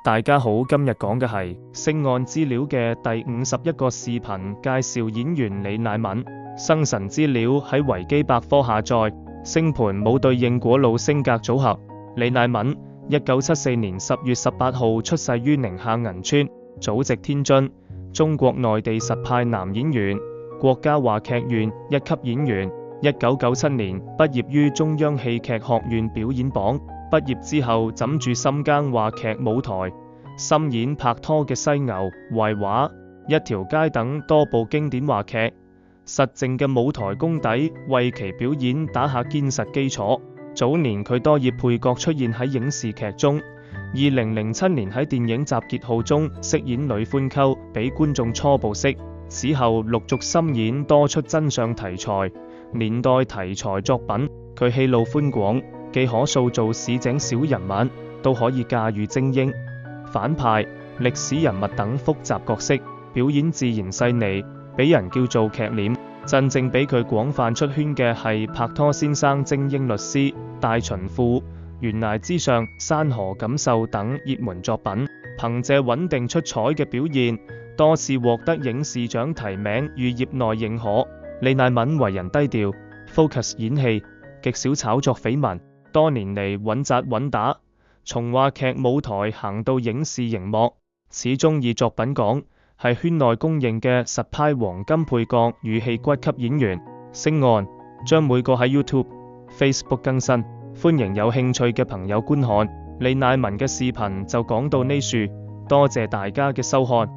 大家好，今日講嘅係性案資料嘅第51個視頻，介紹演員李乃敏。生辰資料喺維基百科下載。星盤冇對應果老星格組合。李乃敏，1974年10月18號出世於寧夏銀川，祖籍天津，中國內地實派男演員，國家話劇院1級演員。1997年畢業於中央戲劇學院表演榜。畢業之後枕住深耕話劇舞台，深演拍拖嘅犀牛、壞話、一條街等多部經典話劇。實淨嘅舞台功底為其表演打下堅實基礎。早年佢多以配角出現喺影視劇中。2007年喺電影《集結號》中飾演女歡溝，俾觀眾初步識。此後陸續深演多出真相題材、年代題材作品。佢戲路寬廣，既可塑造市井小人物，都可以駕馭精英、反派、歷史人物等複雜角色，表演自然細膩，俾人叫做劇臉。真正俾佢廣泛出圈嘅係《拍拖先生》、《精英律師》、《大秦賦》、《懸崖之上》、《山河感受》等熱門作品。憑借穩定出彩嘅表現，多次獲得影視獎提名與業內認可。李乃敏為人低調 ，focus 演戲，極少炒作緋聞，多年嚟穩紮穩打，從話劇舞台行到影視熒幕，始終以作品講，係圈內公認嘅實派黃金配角與戲骨級演員。星案將每個喺 YouTube、Facebook 更新，歡迎有興趣嘅朋友觀看。李乃敏嘅視頻就講到呢處，多謝大家嘅收看。